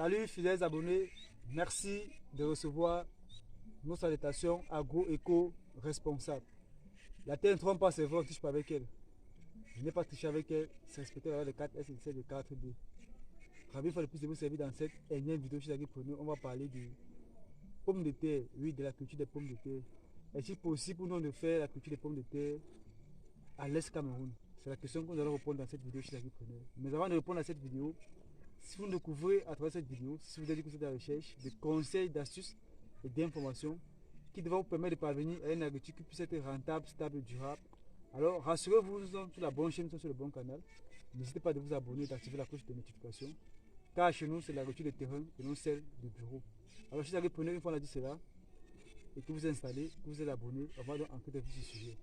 Salut fidèles abonnés, merci de recevoir nos salutations agro-éco-responsables. La terre ne trompe pas, c'est vrai, on ne touche pas avec elle. Je n'ai pas touché avec elle, c'est respecté la loi de 4S et celle de 4B. Ravi une fois de plus de vous servir dans cette énième vidéo chez Agri-Preneur. On va parler de pommes de terre, oui, de la culture des pommes de terre. Est-il possible pour nous de faire la culture des pommes de terre à l'Est Cameroun? C'est la question que nous allons répondre dans cette vidéo chez Agri-Preneur. Mais avant de répondre à cette vidéo, si vous découvrez à travers cette vidéo, si vous avez dit que vous êtes à la recherche de conseils, d'astuces et d'informations qui devront vous permettre de parvenir à une agriculture qui puisse être rentable, stable et durable, alors rassurez-vous, nous sommes sur la bonne chaîne, nous sommes sur le bon canal. N'hésitez pas à vous abonner et d'activer la cloche de notification, car chez nous c'est l'agriculture de terrain et non celle de bureau. Alors si vous avez prenez une fois on a dit cela et que vous êtes installé, que vous êtes abonné, on va donc enquêter sur ce sujet.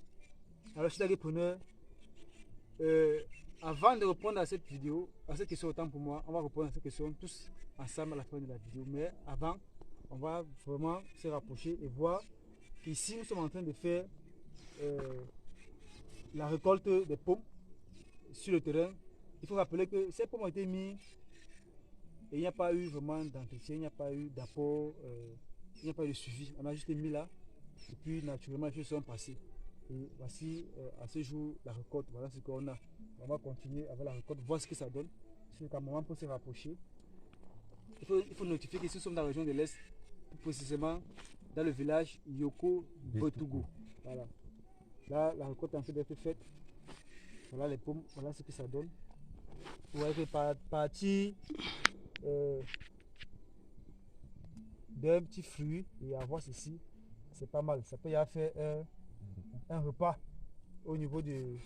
Alors si vous avez preneur, avant de répondre à cette vidéo, à cette question autant pour moi, on va répondre à cette question tous ensemble à la fin de la vidéo. Mais avant, on va vraiment se rapprocher et voir qu'ici nous sommes en train de faire la récolte des pommes sur le terrain. Il faut rappeler que ces pommes ont été mises et il n'y a pas eu vraiment d'entretien, il n'y a pas eu d'apport, il n'y a pas eu de suivi. On a juste mis là et puis naturellement les choses sont passées. Et voici à ce jour la récolte, voilà ce qu'on a. On va continuer avec la récolte, voir ce que ça donne. Si le caméraman peut se rapprocher. Il faut notifier que nous sommes dans la région de l'Est, plus précisément dans le village Yoko Botougou. Voilà. Là, la récolte est en train d'être faite. Voilà les pommes, voilà ce que ça donne. Vous voyez que par partir d'un petit fruit et avoir ceci, c'est pas mal. Ça peut y avoir fait un repas au niveau du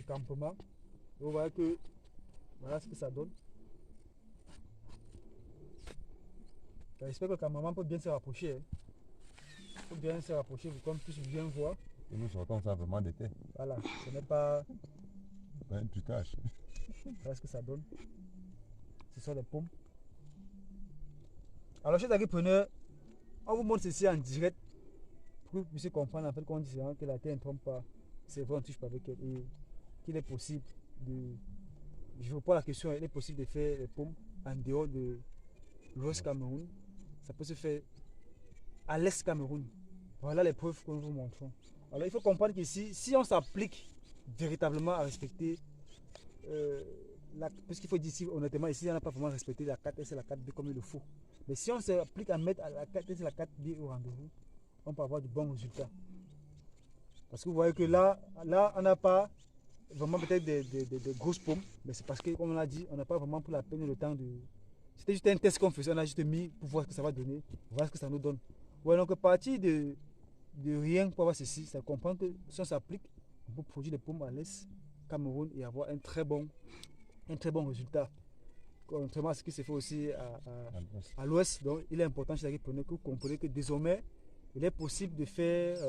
campement. Et vous voyez que voilà ce que ça donne. J'espère que le campement peut bien se rapprocher. Il faut bien se rapprocher pour qu'on puisse bien voir. Et nous sortons ça vraiment de terre. Voilà, ce n'est pas un trucage. Voilà ce que ça donne. Ce sont les pommes. Alors, chers agripreneurs, on vous montre ceci en direct pour que vous puissiez comprendre en fait qu'on dit que la terre ne trompe pas. C'est vrai, on ne touche pas avec elle. Et qu'il est possible de. Je vous pose la question, il est possible de faire les pommes en dehors de l'Ouest Cameroun. Ça peut se faire à l'Est Cameroun. Voilà les preuves que nous vous montrons. Alors il faut comprendre qu'ici, si on s'applique véritablement à respecter, parce qu'il faut dire ici, honnêtement, ici on n'a pas vraiment respecté la 4S et la 4B comme il le faut. Mais si on s'applique à mettre la 4S et la 4B au rendez-vous, on peut avoir de bons résultats. Parce que vous voyez que là on n'a pas vraiment peut-être des grosses pommes, mais c'est parce que, comme on l'a dit, on n'a pas vraiment pris la peine et le temps de... C'était juste un test qu'on faisait, on a juste mis pour voir ce que ça va donner, voir ce que ça nous donne. Ouais, donc à partir de rien pour avoir ceci, ça comprend que si on s'applique, on peut produire des pommes à l'Est Cameroun et avoir un très bon résultat. Contrairement à ce qui se fait aussi à l'Ouest. Donc il est important chez l'agriculteur que vous comprenez que désormais, il est possible de faire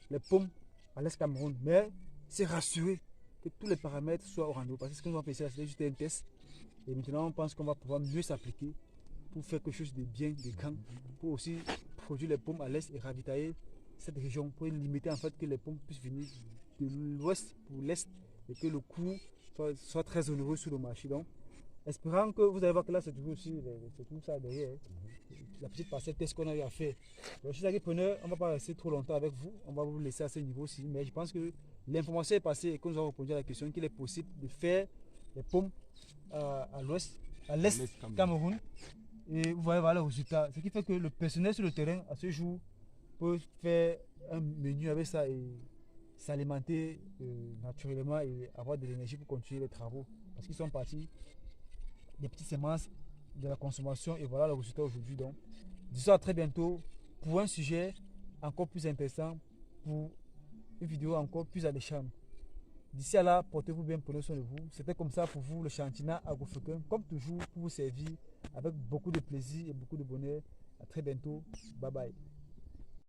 les pommes à l'Est Cameroun, mais c'est rassurer que tous les paramètres soient au rendez-vous. Parce que ce que nous avons fait, c'est juste un test. Et maintenant, on pense qu'on va pouvoir mieux s'appliquer pour faire quelque chose de bien, de grand, pour aussi produire les pommes à l'Est et ravitailler cette région, pour limiter en fait que les pommes puissent venir de l'Ouest pour l'Est et que le coût soit très onéreux sur le marché. Donc, espérant que vous allez voir que là, c'est toujours aussi tout ça derrière. La petite parcelle test qu'on a eu à faire. Donc, chers agripreneurs, on ne va pas rester trop longtemps avec vous. On va vous laisser à ce niveau-ci. Mais je pense que l'information est passée et que nous avons répondu à la question qu'il est possible de faire les pommes à l'ouest, à l'est Cameroun. Et vous voyez voilà le résultat. Ce qui fait que le personnel sur le terrain à ce jour peut faire un menu avec ça et s'alimenter naturellement et avoir de l'énergie pour continuer les travaux. Parce qu'ils sont partis des petites semences de la consommation et voilà le résultat aujourd'hui. Donc, disons à très bientôt pour un sujet encore plus intéressant, pour une vidéo encore plus alléchante. D'ici à là, portez-vous bien, prenez soin de vous. C'était comme ça pour vous, le Chantina Agrofrequin, comme toujours, pour vous servir avec beaucoup de plaisir et beaucoup de bonheur. À très bientôt. Bye bye.